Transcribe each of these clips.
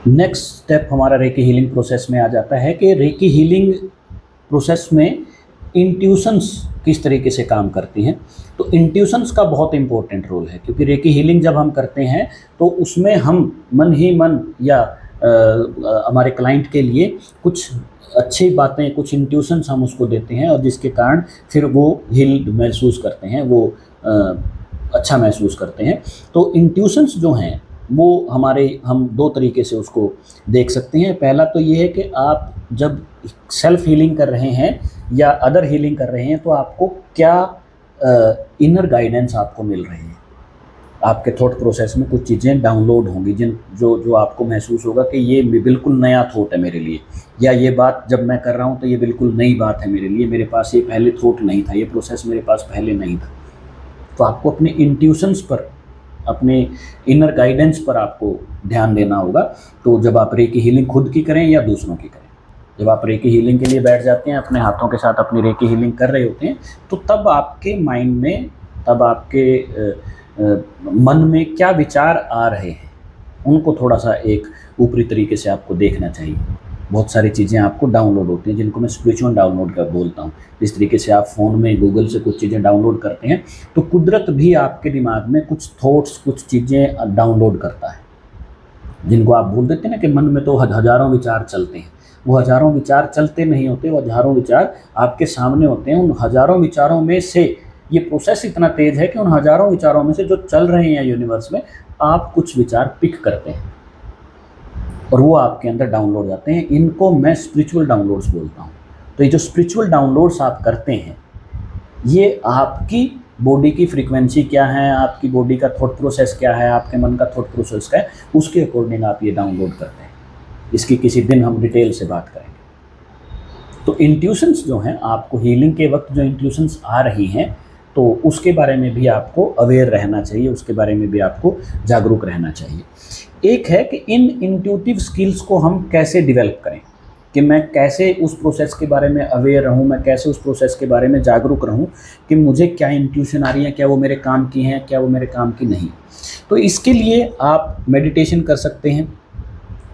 Next step हमारा recce healing process में आ जाता है कि रेकी हीलिंग प्रोसेस में इंट्यूशंस किस तरीके से काम करती हैं। तो इंट्यूशंस का बहुत इंपॉर्टेंट रोल है, क्योंकि रेकी हीलिंग जब हम करते हैं तो उसमें हम मन ही मन या हमारे क्लाइंट के लिए कुछ अच्छी बातें, कुछ इंट्यूशंस हम उसको देते हैं, और जिसके कारण फिर वो हील महसूस करते हैं, वो अच्छा महसूस करते हैं। तो इंट्यूशंस जो हैं वो हम दो तरीके से उसको देख सकते हैं। पहला तो ये है कि आप जब सेल्फ हीलिंग कर रहे हैं या अदर हीलिंग कर रहे हैं तो आपको क्या इनर गाइडेंस आपको मिल रही है। आपके थॉट प्रोसेस में कुछ चीज़ें डाउनलोड होंगी जो आपको महसूस होगा कि ये बिल्कुल नया थॉट है मेरे लिए, या ये बात जब मैं कर रहा हूँ तो ये बिल्कुल नई बात है मेरे लिए, मेरे पास ये पहले थॉट नहीं था, ये प्रोसेस मेरे पास पहले नहीं था। तो आपको अपने इंट्यूशंस पर, अपने इनर गाइडेंस पर आपको ध्यान देना होगा। तो जब आप रेकी हीलिंग खुद की करें या दूसरों की करें, जब आप रेकी हीलिंग के लिए बैठ जाते हैं, अपने हाथों के साथ अपनी रेकी हीलिंग कर रहे होते हैं, तो तब आपके माइंड में, तब आपके मन में क्या विचार आ रहे हैं उनको थोड़ा सा एक ऊपरी तरीके से आपको देखना चाहिए। बहुत सारी चीज़ें आपको डाउनलोड होती हैं जिनको मैं स्पिरिचुअल डाउनलोड कर बोलता हूँ। जिस तरीके से आप फ़ोन में गूगल से कुछ चीज़ें डाउनलोड करते हैं, तो कुदरत भी आपके दिमाग में कुछ थॉट्स, कुछ चीज़ें डाउनलोड करता है, जिनको आप बोल देते हैं ना कि मन में तो हज़ारों विचार चलते हैं। वो हज़ारों विचार चलते नहीं होते, वो हज़ारों विचार आपके सामने होते हैं। उन हज़ारों विचारों में से ये प्रोसेस इतना तेज़ है कि उन हज़ारों विचारों में से जो चल रहे हैं यूनिवर्स में, आप कुछ विचार पिक करते हैं और वो आपके अंदर डाउनलोड जाते हैं। इनको मैं स्पिरिचुअल डाउनलोड्स बोलता हूँ। तो ये जो स्पिरिचुअल डाउनलोड्स आप करते हैं, ये आपकी बॉडी की फ्रीक्वेंसी क्या है, आपकी बॉडी का थॉट प्रोसेस क्या है, आपके मन का थॉट प्रोसेस क्या है, उसके अकॉर्डिंग आप ये डाउनलोड करते हैं। इसकी किसी दिन हम डिटेल से बात करेंगे। तो इंट्यूशंस जो हैं, आपको हीलिंग के वक्त जो इंट्यूशंस आ रही हैं, तो उसके बारे में भी आपको अवेयर रहना चाहिए, उसके बारे में भी आपको जागरूक रहना चाहिए। एक है कि इन इंट्यूटिव स्किल्स को हम कैसे डेवलप करें, कि मैं कैसे उस प्रोसेस के बारे में अवेयर रहूं, मैं कैसे उस प्रोसेस के बारे में जागरूक रहूं कि मुझे क्या इंट्यूशन आ रही है, क्या वो मेरे काम की हैं, क्या वो मेरे काम की नहीं। तो इसके लिए आप मेडिटेशन कर सकते हैं,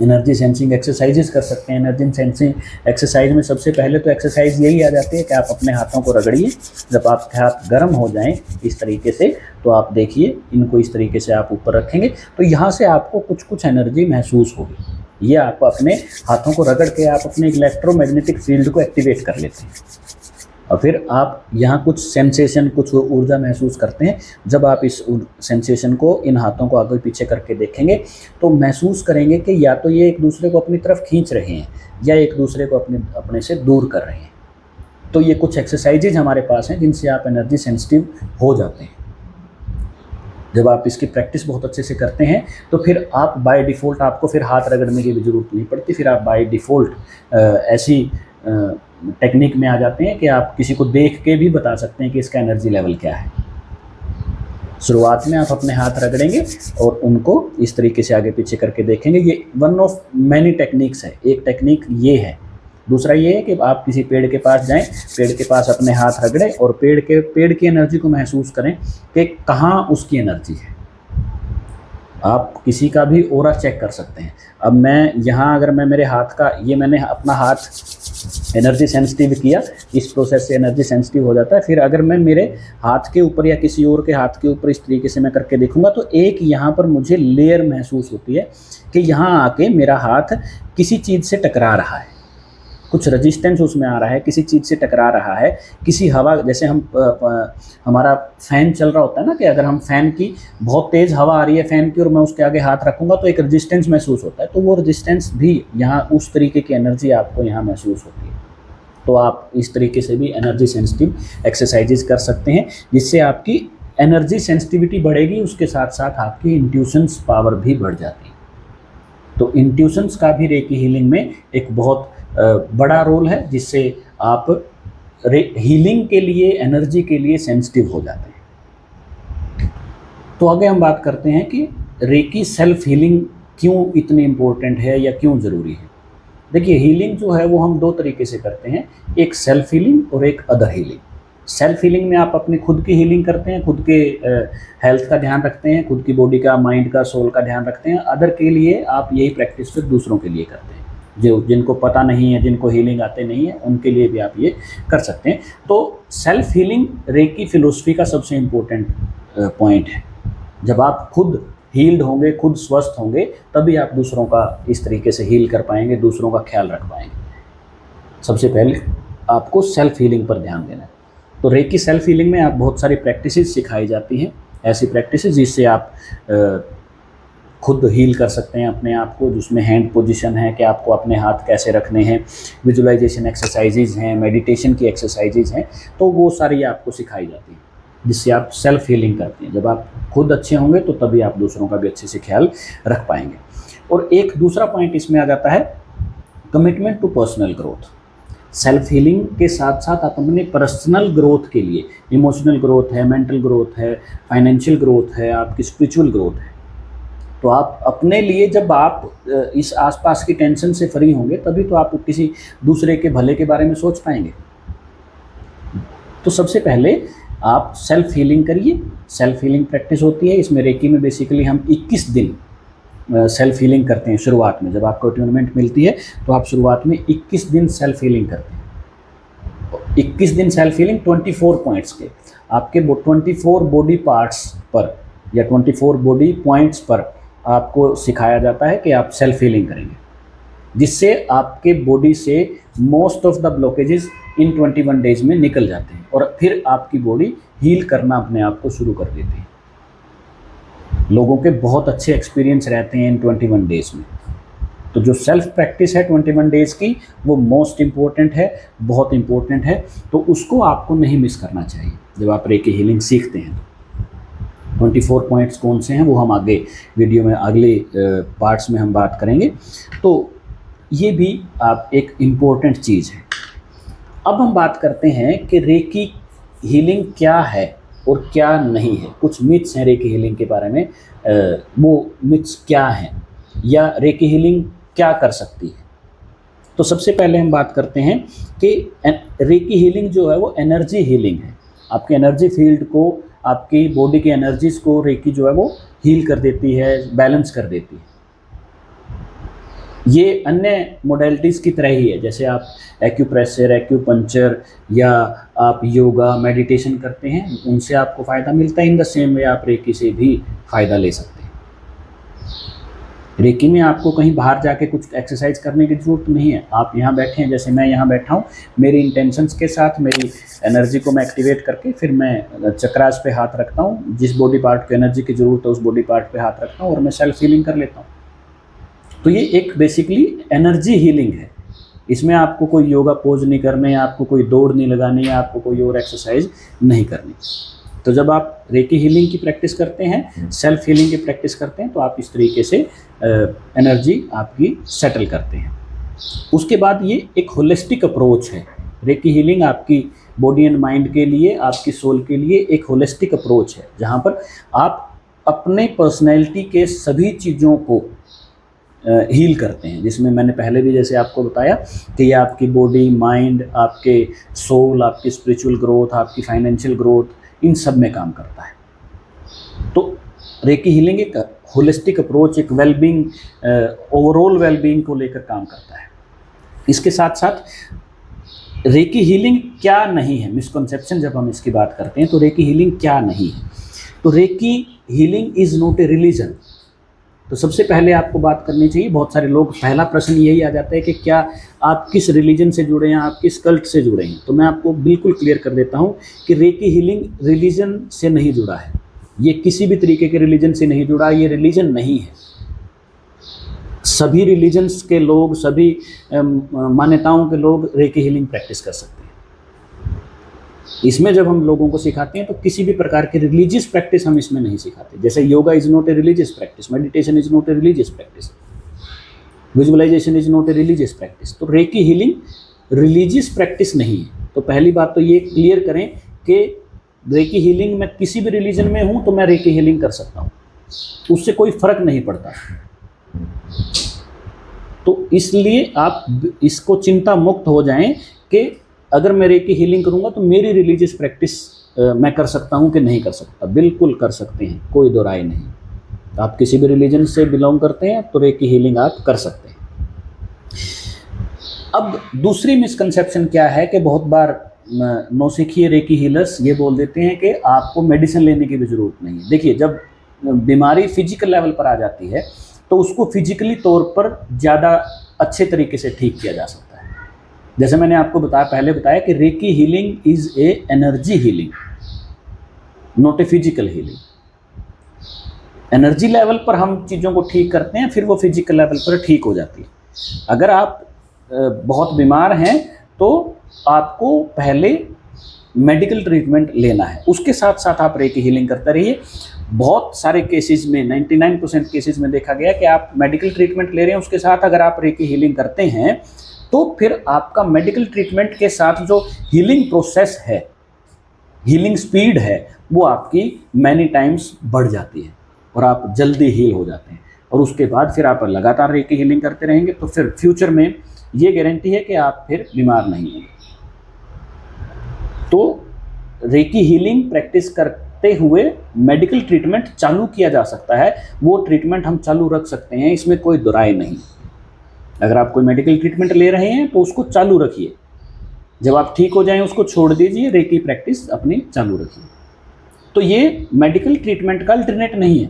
एनर्जी सेंसिंग एक्सरसाइजेस कर सकते हैं। एनर्जी सेंसिंग एक्सरसाइज में सबसे पहले तो एक्सरसाइज यही आ जाती है कि आप अपने हाथों को रगड़िए। जब आपके हाथ गर्म हो जाएं इस तरीके से, तो आप देखिए इनको इस तरीके से आप ऊपर रखेंगे, तो यहाँ से आपको कुछ कुछ एनर्जी महसूस होगी। ये आप अपने हाथों को रगड़ के आप अपने इलेक्ट्रोमैग्नेटिक फील्ड को एक्टिवेट कर लेते हैं, और फिर आप यहाँ कुछ सेंसेशन, कुछ ऊर्जा महसूस करते हैं। जब आप इस सेंसेशन को, इन हाथों को आगे पीछे करके देखेंगे, तो महसूस करेंगे कि या तो ये एक दूसरे को अपनी तरफ खींच रहे हैं या एक दूसरे को अपने से दूर कर रहे हैं। तो ये कुछ एक्सरसाइजेज हमारे पास हैं जिनसे आप एनर्जी सेंसिटिव हो जाते हैं। जब आप इसकी प्रैक्टिस बहुत अच्छे से करते हैं, तो फिर आप बाय डिफ़ॉल्ट, आपको फिर हाथ रगड़ने की भी ज़रूरत नहीं पड़ती। फिर आप बाय डिफ़ॉल्ट ऐसी टेक्निक में आ जाते हैं कि आप किसी को देख के भी बता सकते हैं कि इसका एनर्जी लेवल क्या है। शुरुआत में आप अपने हाथ रगड़ेंगे और उनको इस तरीके से आगे पीछे करके देखेंगे। ये वन ऑफ मैनी टेक्निक्स है। एक टेक्निक ये है। दूसरा ये है कि आप किसी पेड़ के पास जाएं, पेड़ के पास अपने हाथ रगड़ें और पेड़ की एनर्जी को महसूस करें कि कहाँ उसकी एनर्जी है। आप किसी का भी ऑरा चेक कर सकते हैं। अब मैं यहाँ, अगर मैं मेरे हाथ का, ये मैंने अपना हाथ एनर्जी सेंसिटिव किया, इस प्रोसेस से एनर्जी सेंसिटिव हो जाता है। फिर अगर मैं मेरे हाथ के ऊपर या किसी और के हाथ के ऊपर इस तरीके से मैं करके देखूंगा, तो एक यहाँ पर मुझे लेयर महसूस होती है कि यहाँ आके मेरा हाथ किसी चीज़ से टकरा रहा है, कुछ रेजिस्टेंस उसमें आ रहा है, किसी चीज़ से टकरा रहा है, किसी हवा, जैसे हमारा फ़ैन चल रहा होता है ना, कि अगर हम फ़ैन की बहुत तेज़ हवा आ रही है फ़ैन की और मैं उसके आगे हाथ रखूँगा तो एक रेजिस्टेंस महसूस होता है। तो वो रेजिस्टेंस भी यहाँ, उस तरीके की एनर्जी आपको यहाँ महसूस होती है। तो आप इस तरीके से भी एनर्जी सेंसिटिव एक्सरसाइजेज कर सकते हैं, जिससे आपकी एनर्जी सेंसिटिविटी बढ़ेगी, उसके साथ साथ आपकी इंट्यूशंस पावर भी बढ़ जाती है। तो इंट्यूशंस का भी रेकी हीलिंग में एक बहुत बड़ा रोल है, जिससे आप हीलिंग के लिए, एनर्जी के लिए सेंसिटिव हो जाते हैं। तो आगे हम बात करते हैं कि रेकी सेल्फ हीलिंग क्यों इतनी इम्पोर्टेंट है या क्यों ज़रूरी है। देखिए, हीलिंग जो है वो हम दो तरीके से करते हैं, एक सेल्फ हीलिंग और एक अदर हीलिंग। सेल्फ हीलिंग में आप अपनी खुद की हीलिंग करते हैं, खुद के हेल्थ का ध्यान रखते हैं, खुद की बॉडी का, माइंड का, सोल का ध्यान रखते हैं। अदर के लिए आप यही प्रैक्टिस फिर दूसरों के लिए करते हैं, जो जिनको पता नहीं है, जिनको हीलिंग आते नहीं है, उनके लिए भी आप ये कर सकते हैं। तो सेल्फ हीलिंग रेकी फिलोसफी का सबसे इम्पोर्टेंट पॉइंट है। जब आप खुद हील्ड होंगे, खुद स्वस्थ होंगे, तभी आप दूसरों का इस तरीके से हील कर पाएंगे, दूसरों का ख्याल रख पाएंगे। सबसे पहले आपको सेल्फ हीलिंग पर ध्यान देना है। तो रेकी सेल्फ हीलिंग में आप बहुत सारी प्रैक्टिसेस सिखाई जाती हैं, ऐसी प्रैक्टिसेस जिससे आप खुद हील कर सकते हैं अपने आप को, जिसमें हैंड पोजीशन है कि आपको अपने हाथ कैसे रखने हैं, विजुअलाइजेशन एक्सरसाइजेज हैं, मेडिटेशन की एक्सरसाइजेज हैं, तो वो सारी आपको सिखाई जाती हैं जिससे आप सेल्फ हीलिंग करते हैं। जब आप खुद अच्छे होंगे तो तभी आप दूसरों का भी अच्छे से ख्याल रख पाएंगे। और एक दूसरा पॉइंट इसमें आ जाता है commitment to personal growth. Self healing के साथ साथ आप अपने पर्सनल ग्रोथ के लिए, इमोशनल ग्रोथ है, मेंटल ग्रोथ है, फाइनेंशियल ग्रोथ है, आपकी स्पिरिचुअल ग्रोथ है, तो आप अपने लिए जब आप इस आसपास की टेंशन से फ्री होंगे तभी तो आप किसी दूसरे के भले के बारे में सोच पाएंगे। तो सबसे पहले आप सेल्फ हीलिंग करिए। सेल्फ हीलिंग प्रैक्टिस होती है, इसमें रेकी में बेसिकली हम 21 दिन सेल्फ हीलिंग करते हैं। शुरुआत में जब आपको अटूनमेंट मिलती है तो आप शुरुआत में 21 दिन सेल्फ हीलिंग करते हैं। 21 दिन सेल्फ हीलिंग 24 पॉइंट्स के, आपके 24 बॉडी पार्ट्स पर या 24 बॉडी पॉइंट्स पर आपको सिखाया जाता है कि आप सेल्फ हीलिंग करेंगे, जिससे आपके बॉडी से most of the blockages in 21 days में निकल जाते हैं और फिर आपकी बॉडी हील करना अपने आप को शुरू कर देती है। लोगों के बहुत अच्छे एक्सपीरियंस रहते हैं इन 21 डेज में। तो जो सेल्फ प्रैक्टिस है 21 डेज की, वो मोस्ट इम्पोर्टेंट है, बहुत इम्पोर्टेंट है, तो उसको आपको नहीं मिस करना चाहिए जब आप रेकी हीलिंग सीखते हैं। 24 पॉइंट्स कौन से हैं वो हम आगे वीडियो में, अगले पार्ट्स में हम बात करेंगे। तो ये भी आप एक इम्पोर्टेंट चीज़ है। अब हम बात करते हैं कि रेकी हीलिंग क्या है और क्या नहीं है। कुछ मिथ्स हैं रेकी हीलिंग के बारे में, वो मिथ्स क्या हैं या रेकी हीलिंग क्या कर सकती है। तो सबसे पहले हम बात करते हैं कि रेकी हीलिंग जो है वो एनर्जी हीलिंग है। आपके एनर्जी फील्ड को, आपकी बॉडी की एनर्जीज़ को रेकी जो है वो हील कर देती है, बैलेंस कर देती है। ये अन्य मोडेलिटीज़ की तरह ही है, जैसे आप एक्यूप्रेशर, एक्यूपंक्चर या आप योगा, मेडिटेशन करते हैं, उनसे आपको फ़ायदा मिलता है। इन द सेम वे आप रेकी से भी फ़ायदा ले सकते हैं। रेकी में आपको कहीं बाहर जाके कुछ एक्सरसाइज करने की ज़रूरत नहीं है। आप यहाँ बैठे हैं, जैसे मैं यहाँ बैठा हूँ, मेरी इंटेंशंस के साथ मेरी एनर्जी को मैं एक्टिवेट करके फिर मैं चक्रास पे हाथ रखता हूँ, जिस बॉडी पार्ट को एनर्जी की ज़रूरत है उस बॉडी पार्ट पे हाथ रखता हूँ और मैं सेल्फ हीलिंग कर लेता हूँ। तो ये एक बेसिकली एनर्जी हीलिंग है। इसमें आपको कोई योगा पोज नहीं करने, आपको कोई दौड़ नहीं लगानी, आपको कोई और एक्सरसाइज नहीं करनी। तो जब आप रेकी हीलिंग की प्रैक्टिस करते हैं, सेल्फ हीलिंग की प्रैक्टिस करते हैं, तो आप इस तरीके से एनर्जी आपकी सेटल करते हैं। उसके बाद ये एक होलिस्टिक अप्रोच है। रेकी हीलिंग आपकी बॉडी एंड माइंड के लिए, आपकी सोल के लिए एक होलिस्टिक अप्रोच है, जहाँ पर आप अपने पर्सनैलिटी के सभी चीज़ों को हील करते हैं, जिसमें मैंने पहले भी जैसे आपको बताया कि ये आपकी बॉडी, माइंड, आपके सोल, आपकी स्पिरिचुअल ग्रोथ, आपकी फाइनेंशियल ग्रोथ, इन सब में काम करता है। तो रेकी हीलिंग एक होलिस्टिक अप्रोच, एक वेलबींग, ओवरऑल वेलबींग को लेकर काम करता है। इसके साथ साथ रेकी हीलिंग क्या नहीं है, मिसकंसेप्शन जब हम इसकी बात करते हैं तो रेकी हीलिंग क्या नहीं है। तो reiki healing is not A religion. तो सबसे पहले आपको बात करनी चाहिए, बहुत सारे लोग, पहला प्रश्न यही आ जाता है कि क्या आप किस रिलीजन से जुड़े हैं, आप किस कल्ट से जुड़े हैं। तो मैं आपको बिल्कुल क्लियर कर देता हूँ कि रेकी हीलिंग रिलीजन से नहीं जुड़ा है, ये किसी भी तरीके के रिलीजन से नहीं जुड़ा, ये रिलीजन नहीं है। सभी रिलीजन्स के लोग, सभी मान्यताओं के लोग रेकी हीलिंग प्रैक्टिस कर सकते हैं। इसमें जब हम लोगों को सिखाते हैं तो किसी भी प्रकार की रिलीजियस प्रैक्टिस हम इसमें नहीं सिखाते। जैसे yoga is not a religious practice, meditation is not a religious practice, visualization is not a religious practice. तो रेकी हीलिंग रिलीजियस प्रैक्टिस नहीं है। तो पहली बात तो ये क्लियर करें कि रेकी हीलिंग में किसी भी रिलीजन में हूँ तो मैं रेकी हीलिंग कर सकता हूँ, उससे कोई फ़र्क नहीं पड़ता। तो इसलिए आप इसको चिंता मुक्त हो जाएं कि अगर मैं रेकी हीलिंग करूँगा तो मेरी रिलीजियस प्रैक्टिस मैं कर सकता हूँ कि नहीं कर सकता? बिल्कुल कर सकते हैं, कोई दो राय नहीं। तो आप किसी भी रिलीजन से बिलोंग करते हैं तो रेकी हीलिंग आप कर सकते हैं। अब दूसरी मिसकंसेप्शन क्या है कि बहुत बार नौसिखिए रेकी हीलर्स ये बोल देते हैं कि आपको मेडिसिन लेने की भी ज़रूरत नहीं है। देखिए, जब बीमारी फिजिकल लेवल पर आ जाती है तो उसको फिजिकली तौर पर ज़्यादा अच्छे तरीके से ठीक किया जा सकता है। जैसे मैंने आपको पहले बताया कि recce healing is a energy healing, not a physical healing. Energy level पर हम चीज़ों को ठीक करते हैं, फिर वो फिजिकल लेवल पर ठीक हो जाती है। अगर आप बहुत बीमार हैं तो आपको पहले मेडिकल ट्रीटमेंट लेना है, उसके साथ साथ आप रेकी हीलिंग करते रहिए। बहुत सारे केसेस में 99% केसेस में देखा गया कि आप मेडिकल ट्रीटमेंट ले रहे हैं, उसके साथ अगर आप रेकी हीलिंग करते हैं तो फिर आपका मेडिकल ट्रीटमेंट के साथ जो हीलिंग प्रोसेस है, हीलिंग स्पीड है, वो आपकी मैनी टाइम्स बढ़ जाती है और आप जल्दी हील हो जाते हैं। और उसके बाद फिर आप लगातार रेकी हीलिंग करते रहेंगे तो फिर फ्यूचर में ये गारंटी है कि आप फिर बीमार नहीं होंगे। तो रेकी हीलिंग प्रैक्टिस करते हुए मेडिकल ट्रीटमेंट चालू किया जा सकता है, वो ट्रीटमेंट हम चालू रख सकते हैं, इसमें कोई दो राय नहीं। अगर आप कोई मेडिकल ट्रीटमेंट ले रहे हैं तो उसको चालू रखिए, जब आप ठीक हो जाएं उसको छोड़ दीजिए, रेकी प्रैक्टिस अपनी चालू रखिए। तो ये मेडिकल ट्रीटमेंट का अल्टरनेट नहीं है,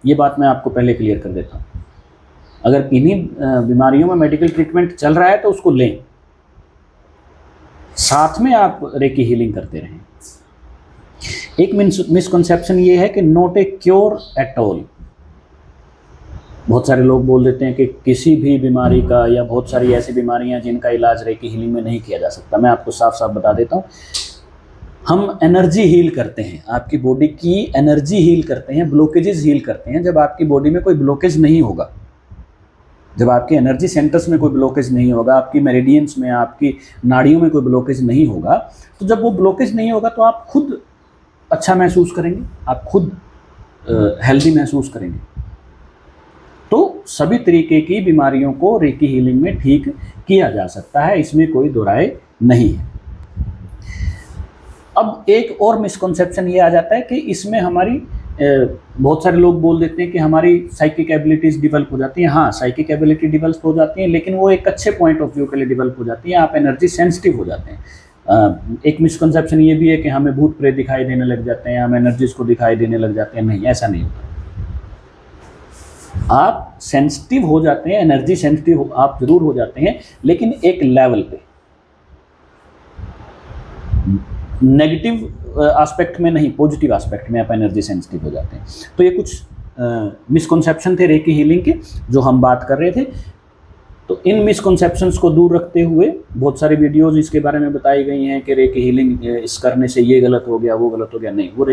ये बात मैं आपको पहले क्लियर कर देता हूँ। अगर किन्हीं बीमारियों में मेडिकल ट्रीटमेंट चल रहा है तो उसको लें, साथ में आप रेकी हीलिंग करते रहें। एक मिसकंसेप्शन ये है कि not a cure at all. बहुत सारे लोग बोल देते हैं कि किसी भी बीमारी का, या बहुत सारी ऐसी बीमारियां जिनका इलाज रेकी हीलिंग में नहीं किया जा सकता। मैं आपको साफ साफ बता देता हूँ, हम एनर्जी हील करते हैं, आपकी बॉडी की एनर्जी हील करते हैं, ब्लॉकेजेस हील करते हैं। जब आपकी बॉडी में कोई ब्लॉकेज नहीं होगा, जब आपके एनर्जी सेंटर्स में कोई ब्लॉकेज नहीं होगा, आपकी मेरिडियंस में, आपकी नाड़ियों में कोई ब्लॉकेज नहीं होगा, तो जब वो ब्लॉकेज नहीं होगा तो आप खुद अच्छा महसूस करेंगे, आप खुद हेल्दी महसूस करेंगे। तो सभी तरीके की बीमारियों को रेकी हीलिंग में ठीक किया जा सकता है, इसमें कोई दो राय नहीं है। अब एक और मिसकंसेप्शन ये आ जाता है कि इसमें हमारी बहुत सारे लोग बोल देते हैं कि हमारी साइकिक एबिलिटीज़ डेवलप हो जाती हैं। हाँ, साइकिक एबिलिटी डेवलप हो जाती हैं, लेकिन वो एक अच्छे पॉइंट ऑफ व्यू के लिए डेवलप हो जाती हैं। आप एनर्जी सेंसिटिव हो जाते हैं। एक मिसकंसेप्शन ये भी है कि हमें भूत प्रेत दिखाई देने लग जाते हैं, हम एनर्जीज को दिखाई देने लग जाते हैं। नहीं, ऐसा नहीं होता। आप सेंसिटिव हो जाते हैं, एनर्जी सेंसिटिव आप जरूर हो जाते हैं, लेकिन एक लेवल पे, नेगेटिव एस्पेक्ट में नहीं, पॉजिटिव एस्पेक्ट में आप एनर्जी सेंसिटिव हो जाते हैं। तो ये कुछ मिसकंसेप्शन थे रेकी हीलिंग के जो हम बात कर रहे थे। तो इन मिसकंसेप्शंस को दूर रखते हुए बहुत सारी वीडियोज़ इसके बारे में बताई गई हैं कि रेकी हीलिंग इस करने से ये गलत हो गया, वो गलत हो गया। नहीं, वो